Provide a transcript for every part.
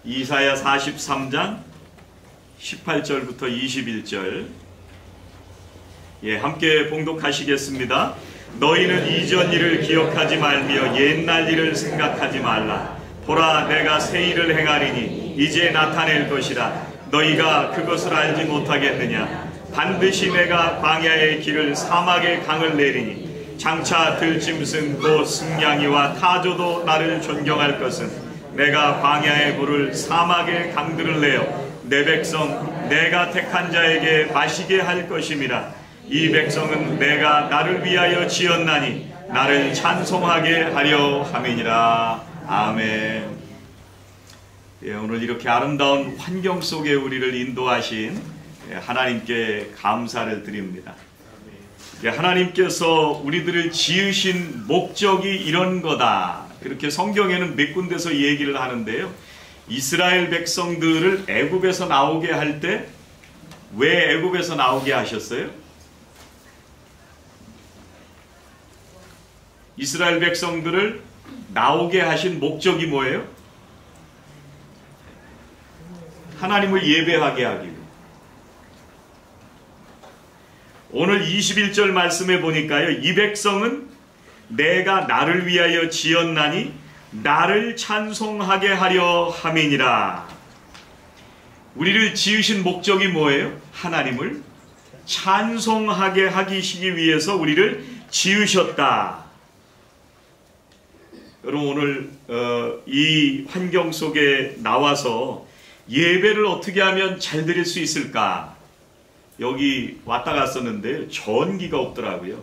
이사야 43장 18절부터 21절 함께 봉독하시겠습니다. 너희는 이전 일을 기억하지 말며 옛날 일을 생각하지 말라. 보라, 내가 새 일을 행하리니 이제 나타낼 것이라. 너희가 그것을 알지 못하겠느냐? 반드시 내가 광야의 길을 사막의 강을 내리니 장차 들짐승 곧 승냥이와 타조도 나를 존경할 것은 내가 광야의 물을 사막의 강들을 내어 내 백성 내가 택한 자에게 마시게 할 것임이라. 이 백성은 내가 나를 위하여 지었나니 나를 찬송하게 하려 함이니라. 아멘. 오늘 이렇게 아름다운 환경 속에 우리를 인도하신 하나님께 감사를 드립니다. 하나님께서 우리들을 지으신 목적이 이런 거다. 그렇게 성경에는 몇 군데서 얘기를 하는데요. 이스라엘 백성들을 애굽에서 나오게 할 때 왜 애굽에서 나오게 하셨어요? 이스라엘 백성들을 나오게 하신 목적이 뭐예요? 하나님을 예배하게 하기 위해. 오늘 21절 말씀에 보니까요, 이 백성은 내가 나를 위하여 지었나니 나를 찬송하게 하려 함이니라. 우리를 지으신 목적이 뭐예요? 하나님을 찬송하게 하시기 위해서 우리를 지으셨다. 여러분, 오늘 이 환경 속에 나와서 예배를 어떻게 하면 잘 드릴 수 있을까? 여기 왔다 갔었는데 전기가 없더라고요.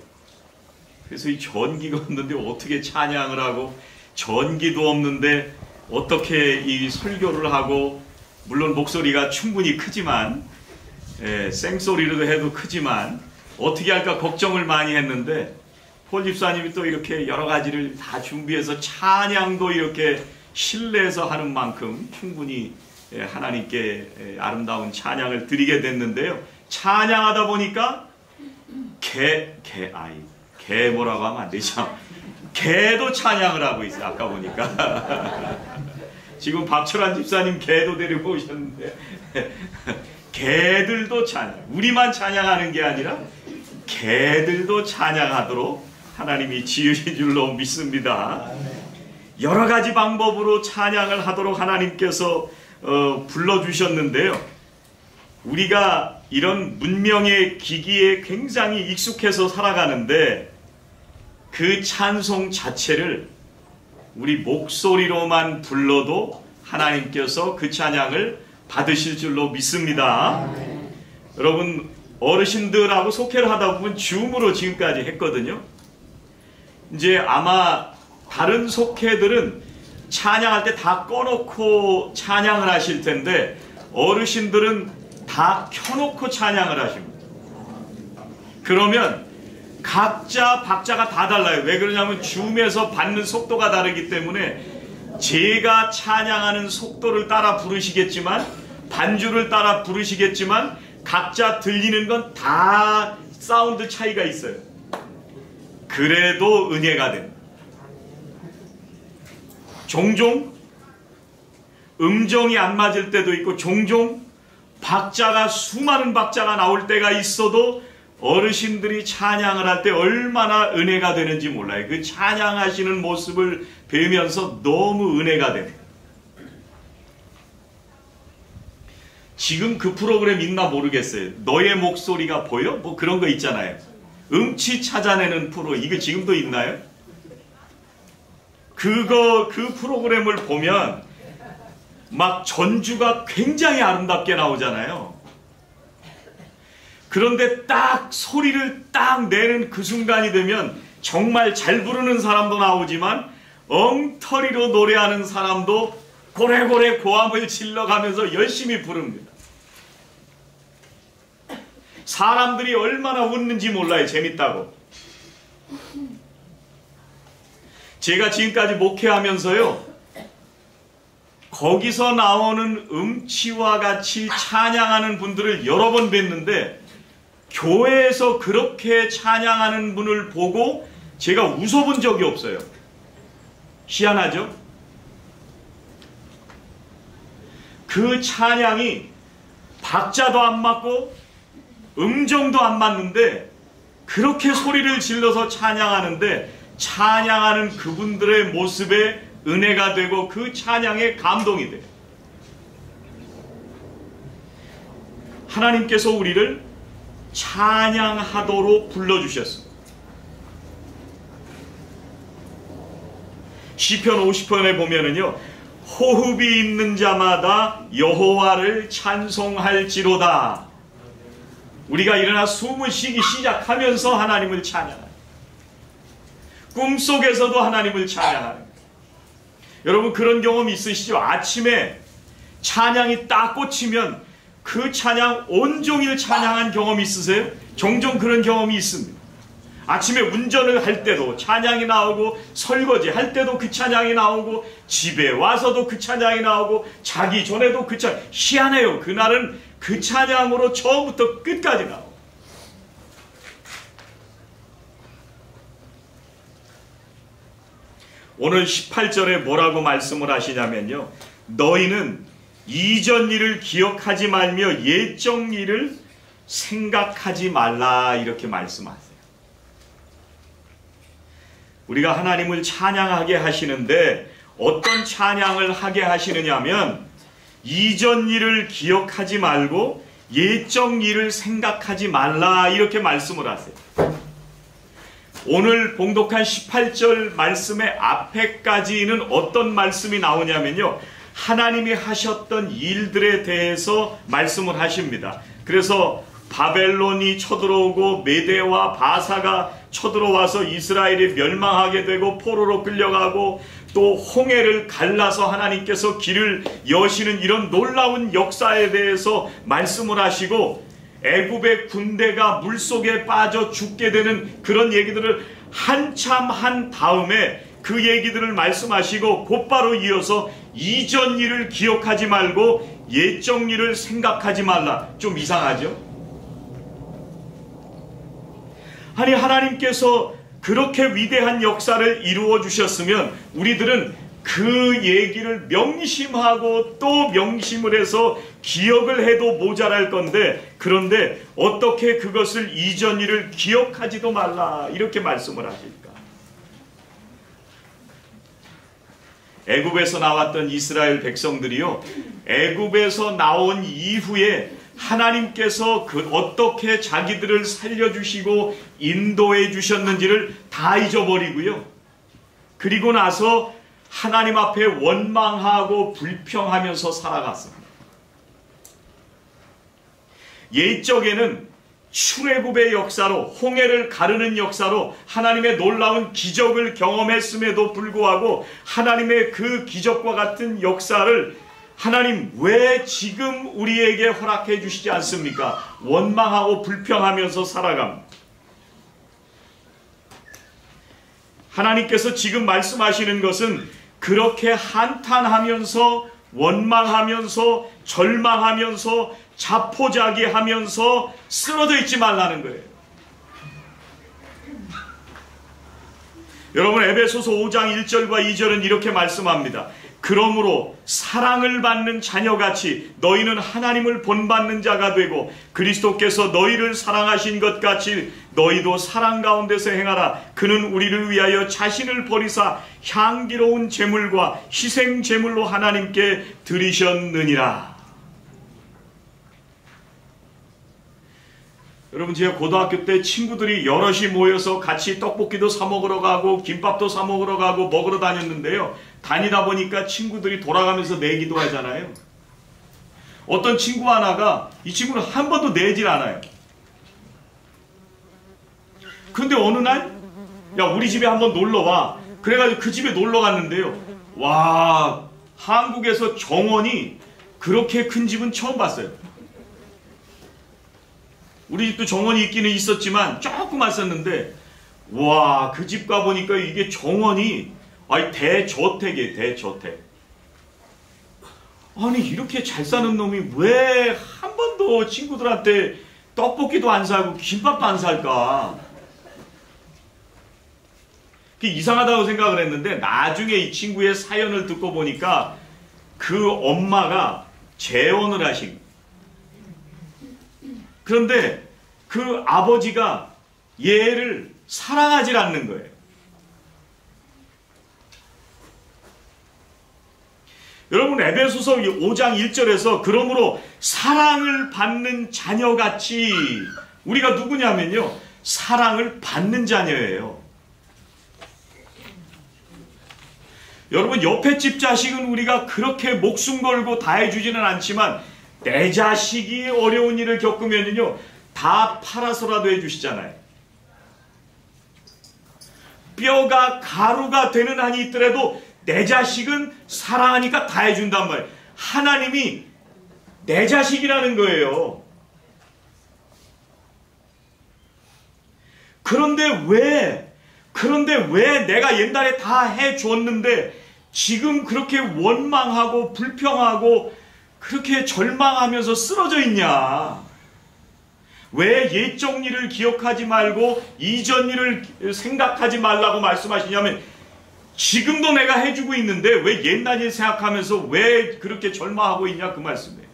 그래서 이 전기가 없는데 어떻게 찬양을 하고, 전기도 없는데 어떻게 이 설교를 하고, 물론 목소리가 충분히 크지만, 생소리로 해도 크지만 어떻게 할까 걱정을 많이 했는데, 폴 집사님이 또 이렇게 여러 가지를 다 준비해서 찬양도 이렇게 실내에서 하는 만큼 충분히 하나님께 아름다운 찬양을 드리게 됐는데요. 찬양하다 보니까 개 뭐라고 하면 안 되죠. 개도 찬양을 하고 있어요. 아까 보니까 지금 박철환 집사님 개도 데리고 오셨는데 개들도 찬양, 우리만 찬양하는 게 아니라 개들도 찬양하도록 하나님이 지으신 줄로 믿습니다. 여러 가지 방법으로 찬양을 하도록 하나님께서 불러주셨는데요. 우리가 이런 문명의 기기에 굉장히 익숙해서 살아가는데 그 찬송 자체를 우리 목소리로만 불러도 하나님께서 그 찬양을 받으실 줄로 믿습니다. 여러분, 어르신들하고 속회를 하다 보면 줌으로 지금까지 했거든요. 이제 아마 다른 속회들은 찬양할 때 다 꺼놓고 찬양을 하실 텐데 어르신들은 다 켜놓고 찬양을 하십니다. 그러면 각자 박자가 다 달라요. 왜 그러냐면 줌에서 받는 속도가 다르기 때문에 제가 찬양하는 속도를 따라 부르시겠지만, 반주를 따라 부르시겠지만 각자 들리는 건 다 사운드 차이가 있어요. 그래도 은혜가 됩니다. 종종 음정이 안 맞을 때도 있고, 종종 박자가, 수많은 박자가 나올 때가 있어도 어르신들이 찬양을 할 때 얼마나 은혜가 되는지 몰라요. 그 찬양하시는 모습을 뵈면서 너무 은혜가 됩니다. 지금 그 프로그램 있나 모르겠어요. 너의 목소리가 보여? 뭐 그런 거 있잖아요. 음치 찾아내는 프로, 이거 지금도 있나요? 그 프로그램을 보면 막 전주가 굉장히 아름답게 나오잖아요. 그런데 딱 소리를 딱 내는 그 순간이 되면 정말 잘 부르는 사람도 나오지만 엉터리로 노래하는 사람도 고래고래 고함을 질러가면서 열심히 부릅니다. 사람들이 얼마나 웃는지 몰라요. 재밌다고. 제가 지금까지 목회하면서요, 거기서 나오는 음치와 같이 찬양하는 분들을 여러 번 뵀는데 교회에서 그렇게 찬양하는 분을 보고 제가 웃어본 적이 없어요. 희한하죠? 그 찬양이 박자도 안 맞고 음정도 안 맞는데 그렇게 소리를 질러서 찬양하는데 찬양하는 그분들의 모습에 은혜가 되고 그 찬양에 감동이 돼요. 하나님께서 우리를 찬양하도록 불러주셨습니다. 시편 50편에 보면은요, 호흡이 있는 자마다 여호와를 찬송할지로다. 우리가 일어나 숨을 쉬기 시작하면서 하나님을 찬양하는, 꿈속에서도 하나님을 찬양하는. 여러분 그런 경험 있으시죠? 아침에 찬양이 딱 꽂히면 그 찬양 온종일 찬양한 경험 있으세요? 종종 그런 경험이 있습니다. 아침에 운전을 할 때도 찬양이 나오고, 설거지 할 때도 그 찬양이 나오고, 집에 와서도 그 찬양이 나오고, 자기 전에도 그 찬양. 희한해요. 그날은 그 찬양으로 처음부터 끝까지 나오고. 오늘 18절에 뭐라고 말씀을 하시냐면요, 너희는 이전 일을 기억하지 말며 옛적 일을 생각하지 말라, 이렇게 말씀하세요. 우리가 하나님을 찬양하게 하시는데 어떤 찬양을 하게 하시느냐면 이전 일을 기억하지 말고 옛적 일을 생각하지 말라, 이렇게 말씀을 하세요. 오늘 봉독한 18절 말씀의 앞에까지는 어떤 말씀이 나오냐면요, 하나님이 하셨던 일들에 대해서 말씀을 하십니다. 그래서 바벨론이 쳐들어오고 메대와 바사가 쳐들어와서 이스라엘이 멸망하게 되고 포로로 끌려가고, 또 홍해를 갈라서 하나님께서 길을 여시는 이런 놀라운 역사에 대해서 말씀을 하시고, 애굽의 군대가 물속에 빠져 죽게 되는 그런 얘기들을 한참 한 다음에 그 얘기들을 말씀하시고, 곧바로 이어서 이전 일을 기억하지 말고 옛적 일을 생각하지 말라. 좀 이상하죠? 아니, 하나님께서 그렇게 위대한 역사를 이루어 주셨으면 우리들은 그 얘기를 명심하고 또 명심을 해서 기억을 해도 모자랄 건데, 그런데 어떻게 그것을 이전 일을 기억하지도 말라, 이렇게 말씀을 하실까? 애굽에서 나왔던 이스라엘 백성들이요, 애굽에서 나온 이후에 하나님께서 어떻게 자기들을 살려주시고 인도해 주셨는지를 다 잊어버리고요, 그리고 나서 하나님 앞에 원망하고 불평하면서 살아갔습니다. 옛적에는 출애굽의 역사로, 홍해를 가르는 역사로 하나님의 놀라운 기적을 경험했음에도 불구하고 하나님의 그 기적과 같은 역사를 하나님 왜 지금 우리에게 허락해 주시지 않습니까? 원망하고 불평하면서 살아갑니다. 하나님께서 지금 말씀하시는 것은 그렇게 한탄하면서 원망하면서 절망하면서 자포자기하면서 쓰러져 있지 말라는 거예요. 여러분, 에베소서 5장 1절과 2절은 이렇게 말씀합니다. 그러므로 사랑을 받는 자녀같이 너희는 하나님을 본받는 자가 되고, 그리스도께서 너희를 사랑하신 것 같이 너희도 사랑 가운데서 행하라. 그는 우리를 위하여 자신을 버리사 향기로운 제물과 희생 제물로 하나님께 드리셨느니라. 여러분, 제가 고등학교 때 친구들이 여럿이 모여서 같이 떡볶이도 사 먹으러 가고 김밥도 사 먹으러 가고 먹으러 다녔는데요, 다니다 보니까 친구들이 돌아가면서 내기도 하잖아요. 어떤 친구 하나가, 이 친구는 한 번도 내질 않아요. 근데 어느 날, 야, 우리 집에 한번 놀러와. 그래가지고 그 집에 놀러 갔는데요, 와, 한국에서 정원이 그렇게 큰 집은 처음 봤어요. 우리 집도 정원이 있기는 있었지만 조금 왔었는데, 와, 그 집 가보니까 이게 정원이, 아니, 대저택이에요, 대저택. 아니, 이렇게 잘 사는 놈이 왜 한 번도 친구들한테 떡볶이도 안 사고 김밥도 안 살까? 그게 이상하다고 생각을 했는데, 나중에 이 친구의 사연을 듣고 보니까 그 엄마가 재혼을 하신. 그런데 그 아버지가 얘를 사랑하지 않는 거예요. 여러분, 에베소서 5장 1절에서 그러므로 사랑을 받는 자녀같이, 우리가 누구냐면요, 사랑을 받는 자녀예요. 여러분, 옆에 집 자식은 우리가 그렇게 목숨 걸고 다 해주지는 않지만 내 자식이 어려운 일을 겪으면요 다 팔아서라도 해주시잖아요. 뼈가 가루가 되는 한이 있더라도 내 자식은 사랑하니까 다 해준단 말이에요. 하나님이 내 자식이라는 거예요. 그런데 왜 내가 옛날에 다 해줬는데 지금 그렇게 원망하고 불평하고 그렇게 절망하면서 쓰러져 있냐? 왜 옛적 일을 기억하지 말고 이전 일을 생각하지 말라고 말씀하시냐면, 지금도 내가 해주고 있는데 왜 옛날 일 생각하면서 왜 그렇게 절망하고 있냐, 그 말씀이에요.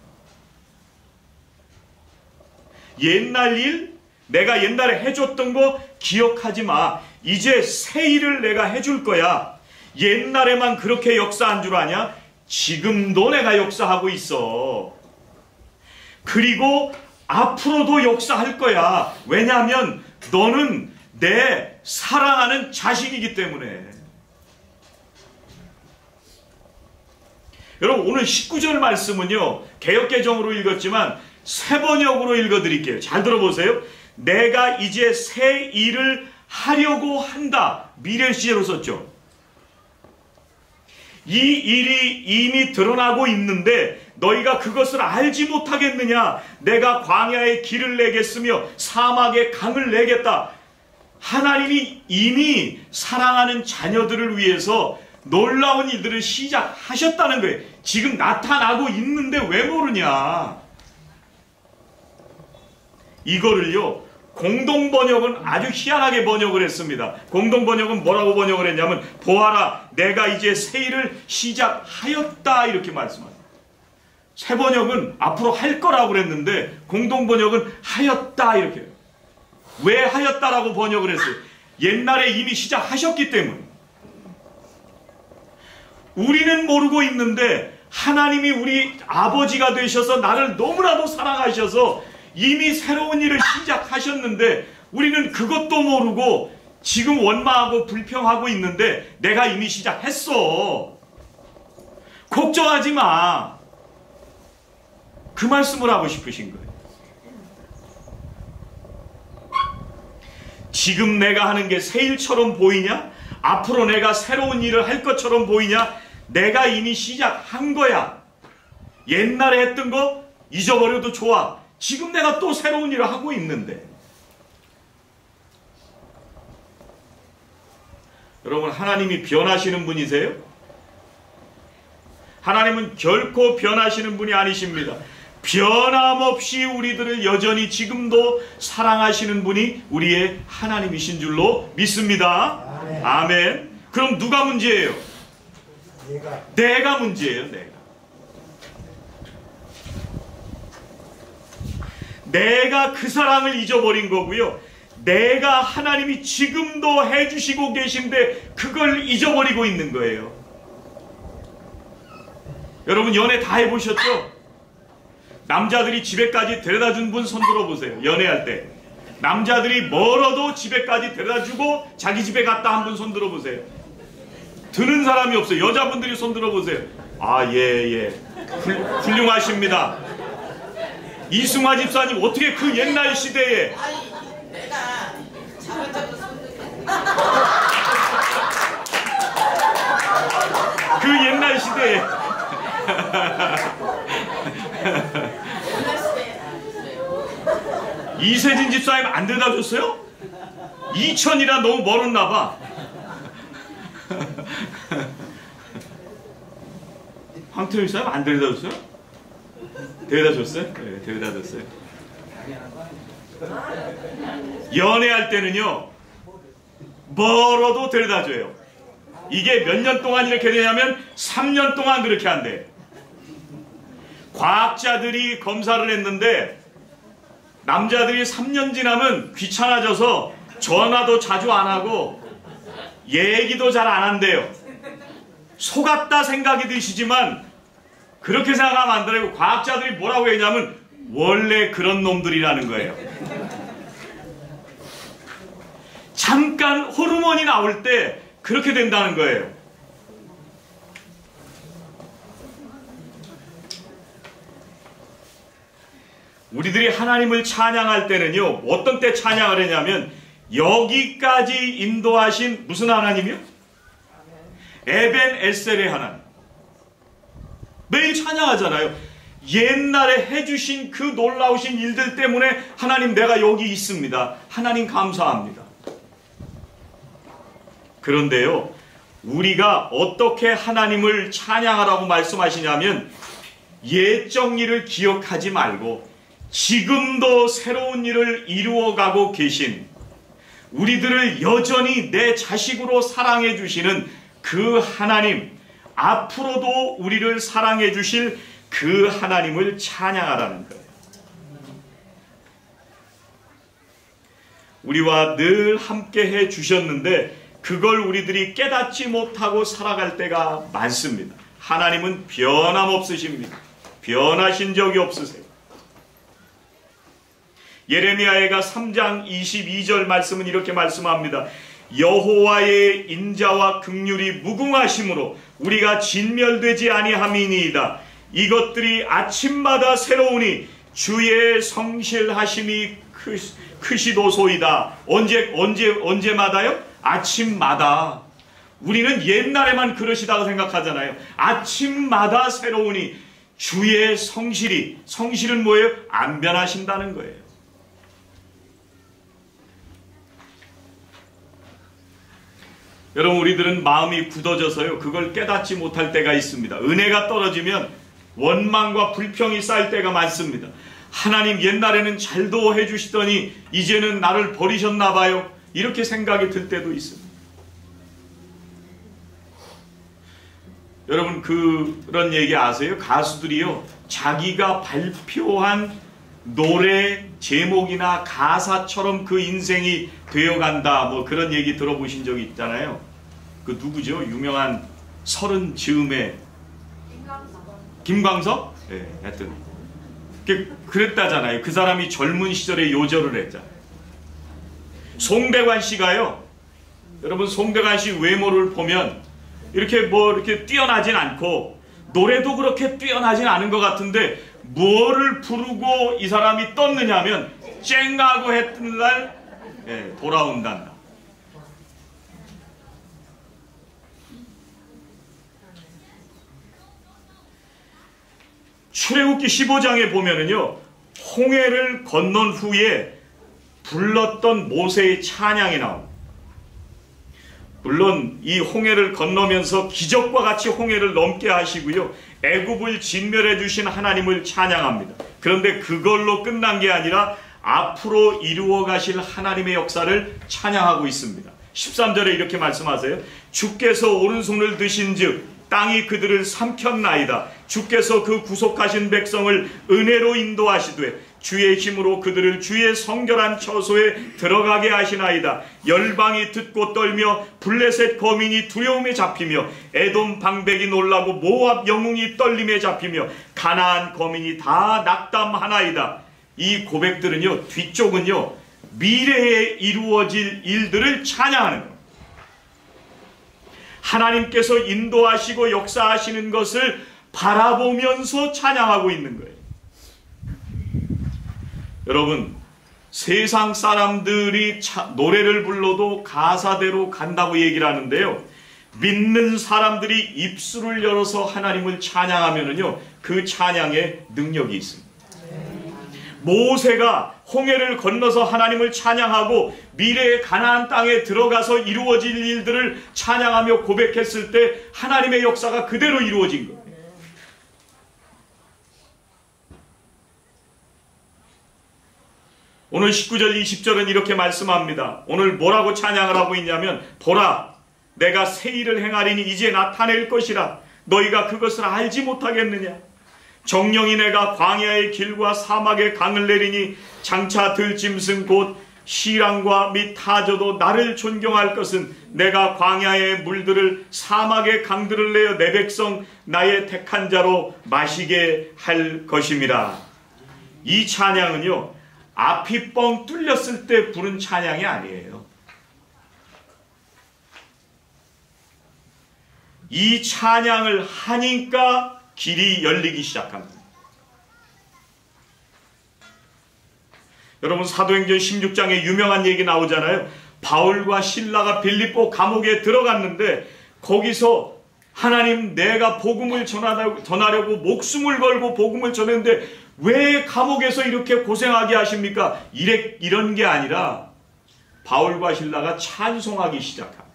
옛날 일, 내가 옛날에 해줬던 거 기억하지 마. 이제 새 일을 내가 해줄 거야. 옛날에만 그렇게 역사한 줄 아냐? 지금도 내가 역사하고 있어. 그리고 앞으로도 역사할 거야. 왜냐하면 너는 내 사랑하는 자식이기 때문에. 여러분, 오늘 19절 말씀은요, 개역개정으로 읽었지만 새 번역으로 읽어드릴게요. 잘 들어보세요. 내가 이제 새 일을 하려고 한다. 미래 시제로 썼죠. 이 일이 이미 드러나고 있는데 너희가 그것을 알지 못하겠느냐? 내가 광야에 길을 내겠으며 사막에 강을 내겠다. 하나님이 이미 사랑하는 자녀들을 위해서 놀라운 일들을 시작하셨다는 거예요. 지금 나타나고 있는데 왜 모르냐? 이거를요, 공동번역은 아주 희한하게 번역을 했습니다. 공동번역은 뭐라고 번역을 했냐면, 보아라, 내가 이제 새 일을 시작하였다, 이렇게 말씀합니다. 새 번역은 앞으로 할 거라고 그랬는데 공동번역은 하였다, 이렇게 해요. 왜 하였다라고 번역을 했어요? 옛날에 이미 시작하셨기 때문에. 우리는 모르고 있는데 하나님이 우리 아버지가 되셔서 나를 너무나도 사랑하셔서 이미 새로운 일을 시작하셨는데 우리는 그것도 모르고 지금 원망하고 불평하고 있는데 내가 이미 시작했어. 걱정하지 마. 그 말씀을 하고 싶으신 거예요. 지금 내가 하는 게 새 일처럼 보이냐? 앞으로 내가 새로운 일을 할 것처럼 보이냐? 내가 이미 시작한 거야. 옛날에 했던 거 잊어버려도 좋아. 지금 내가 또 새로운 일을 하고 있는데. 여러분, 하나님이 변하시는 분이세요? 하나님은 결코 변하시는 분이 아니십니다. 변함없이 우리들을 여전히 지금도 사랑하시는 분이 우리의 하나님이신 줄로 믿습니다. 아멘. 그럼 누가 문제예요? 내가 문제예요. 내가 그 사랑을 잊어버린 거고요. 내가 하나님이 지금도 해주시고 계신데 그걸 잊어버리고 있는 거예요. 여러분, 연애 다 해보셨죠? 남자들이 집에까지 데려다준 분 손 들어보세요. 연애할 때 남자들이 멀어도 집에까지 데려다주고 자기 집에 갔다 한 분 손 들어보세요. 드는 사람이 없어요. 여자분들이 손 들어보세요. 아, 예. 훌륭하십니다. 이승화 집사님, 어떻게 그 옛날 시대에. 아니, 내가 자발적으로 그 옛날 시대에. 이세진 집사님 안 데려다 줬어요? 2000이라 너무 멀었나 봐. 황태일 집사님 안 데려다 줬어요? 데려다 줬어요? 네, 데려다 줬어요. 연애할 때는요, 멀어도 데려다 줘요. 이게 몇 년 동안 이렇게 되냐면 3년 동안 그렇게 한대. 과학자들이 검사를 했는데 남자들이 3년 지나면 귀찮아져서 전화도 자주 안 하고 얘기도 잘 안 한대요. 속았다 생각이 드시지만 그렇게 생각하면 안 되고, 과학자들이 뭐라고 했냐면 원래 그런 놈들이라는 거예요. 잠깐 호르몬이 나올 때 그렇게 된다는 거예요. 우리들이 하나님을 찬양할 때는요, 어떤 때 찬양을 하냐면 여기까지 인도하신 무슨 하나님이요? 에벤 에셀의 하나님. 매일 찬양하잖아요. 옛날에 해주신 그 놀라우신 일들 때문에 하나님 내가 여기 있습니다. 하나님 감사합니다. 그런데요, 우리가 어떻게 하나님을 찬양하라고 말씀하시냐면 옛적 일을 기억하지 말고 지금도 새로운 일을 이루어가고 계신, 우리들을 여전히 내 자식으로 사랑해 주시는 그 하나님, 앞으로도 우리를 사랑해 주실 그 하나님을 찬양하라는 거예요. 우리와 늘 함께 해 주셨는데 그걸 우리들이 깨닫지 못하고 살아갈 때가 많습니다. 하나님은 변함없으십니다. 변하신 적이 없으세요. 예레미야가 3장 22절 말씀은 이렇게 말씀합니다. 여호와의 인자와 긍휼이 무궁하심으로 우리가 진멸되지 아니함이니이다. 이것들이 아침마다 새로우니 주의 성실하심이 크시도소이다. 언제마다요? 아침마다. 우리는 옛날에만 그러시다고 생각하잖아요. 아침마다 새로우니 주의 성실은 뭐예요? 안 변하신다는 거예요. 여러분, 우리들은 마음이 굳어져서요, 그걸 깨닫지 못할 때가 있습니다. 은혜가 떨어지면 원망과 불평이 쌓일 때가 많습니다. 하나님 옛날에는 잘도 해주시더니 이제는 나를 버리셨나 봐요. 이렇게 생각이 들 때도 있습니다. 여러분, 그런 얘기 아세요? 가수들이요, 자기가 발표한 노래 제목이나 가사처럼 그 인생이 되어간다, 뭐 그런 얘기 들어보신 적이 있잖아요. 그 누구죠? 유명한 30 즈음의 김광석? 네, 하여튼 그랬다잖아요. 그 사람이 젊은 시절에 요절을 했잖아요. 송대관 씨가요, 여러분, 송대관 씨 외모를 보면 이렇게 뛰어나진 않고 노래도 그렇게 뛰어나진 않은 것 같은데 뭐를 부르고 이 사람이 떴느냐면 쨍하고 했던 날 돌아온단다. 출애굽기 15장에 보면은요, 홍해를 건넌 후에 불렀던 모세의 찬양이 나옵니다. 물론 이 홍해를 건너면서 기적과 같이 홍해를 넘게 하시고요, 애굽을 진멸해 주신 하나님을 찬양합니다. 그런데 그걸로 끝난 게 아니라 앞으로 이루어 가실 하나님의 역사를 찬양하고 있습니다. 13절에 이렇게 말씀하세요. 주께서 오른손을 드신즉 땅이 그들을 삼켰나이다. 주께서 그 구속하신 백성을 은혜로 인도하시되 주의 힘으로 그들을 주의 성결한 처소에 들어가게 하시나이다. 열방이 듣고 떨며 블레셋 거민이 두려움에 잡히며 에돔 방백이 놀라고 모압 영웅이 떨림에 잡히며 가나안 거민이 다 낙담하나이다. 이 고백들은요, 뒤쪽은요, 미래에 이루어질 일들을 찬양하는 거예요. 하나님께서 인도하시고 역사하시는 것을 바라보면서 찬양하고 있는 거예요. 여러분, 세상 사람들이 노래를 불러도 가사대로 간다고 얘기를 하는데요, 믿는 사람들이 입술을 열어서 하나님을 찬양하면은요, 그 찬양에 능력이 있습니다. 모세가 홍해를 건너서 하나님을 찬양하고 미래의 가나안 땅에 들어가서 이루어질 일들을 찬양하며 고백했을 때 하나님의 역사가 그대로 이루어진 거예요. 오늘 19절 20절은 이렇게 말씀합니다. 오늘 뭐라고 찬양을 하고 있냐면, 보라, 내가 새 일을 행하리니 이제 나타낼 것이라. 너희가 그것을 알지 못하겠느냐. 정령이 내가 광야의 길과 사막의 강을 내리니 장차 들짐승 곧 시랑과 및 타조도 나를 존경할 것은 내가 광야의 물들을 사막의 강들을 내어 내 백성 나의 택한 자로 마시게 할 것임이라. 이 찬양은요, 앞이 뻥 뚫렸을 때 부른 찬양이 아니에요. 이 찬양을 하니까 길이 열리기 시작합니다. 여러분, 사도행전 16장에 유명한 얘기 나오잖아요. 바울과 실라가 빌립보 감옥에 들어갔는데 거기서 하나님, 내가 복음을 전하려고 목숨을 걸고 복음을 전했는데 왜 감옥에서 이렇게 고생하게 하십니까? 이런 게 아니라 바울과 실라가 찬송하기 시작합니다.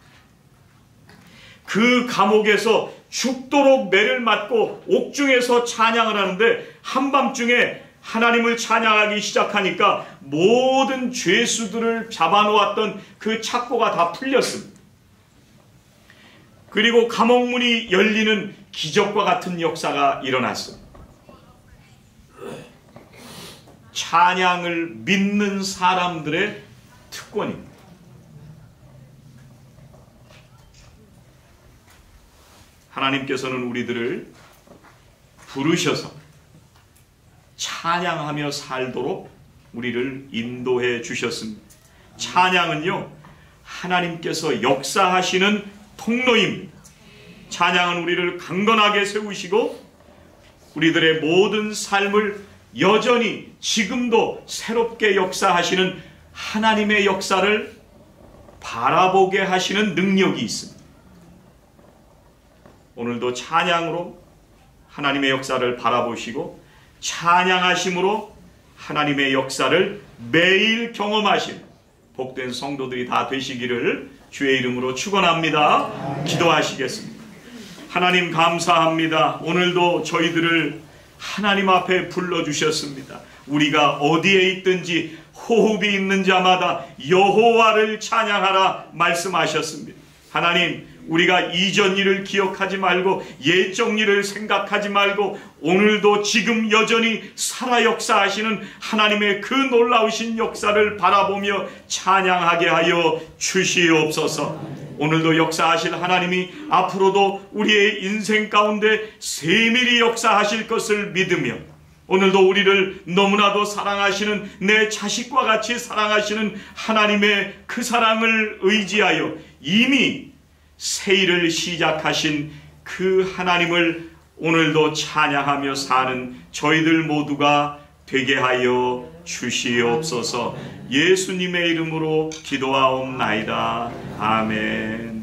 그 감옥에서 죽도록 매를 맞고 옥중에서 찬양을 하는데 한밤중에 하나님을 찬양하기 시작하니까 모든 죄수들을 잡아놓았던 그 착고가 다 풀렸습니다. 그리고 감옥문이 열리는 기적과 같은 역사가 일어났습니다. 찬양을 믿는 사람들의 특권입니다. 하나님께서는 우리들을 부르셔서 찬양하며 살도록 우리를 인도해 주셨습니다. 찬양은요, 하나님께서 역사하시는 통로입니다. 찬양은 우리를 강건하게 세우시고 우리들의 모든 삶을 여전히 지금도 새롭게 역사하시는 하나님의 역사를 바라보게 하시는 능력이 있습니다. 오늘도 찬양으로 하나님의 역사를 바라보시고 찬양하심으로 하나님의 역사를 매일 경험하신 복된 성도들이 다 되시기를 주의 이름으로 축원합니다. 기도하시겠습니다. 하나님, 감사합니다. 오늘도 저희들을 하나님 앞에 불러주셨습니다. 우리가 어디에 있든지 호흡이 있는 자마다 여호와를 찬양하라 말씀하셨습니다. 하나님, 우리가 이전 일을 기억하지 말고 옛적 일을 생각하지 말고 오늘도 지금 여전히 살아 역사하시는 하나님의 그 놀라우신 역사를 바라보며 찬양하게 하여 주시옵소서. 오늘도 역사하실 하나님이 앞으로도 우리의 인생 가운데 세밀히 역사하실 것을 믿으며 오늘도 우리를 너무나도 사랑하시는 내 자식과 같이 사랑하시는 하나님의 그 사랑을 의지하여 이미 새 일을 시작하신 그 하나님을 오늘도 찬양하며 사는 저희들 모두가 되게 하여 주시옵소서. 예수님의 이름으로 기도하옵나이다. 아멘.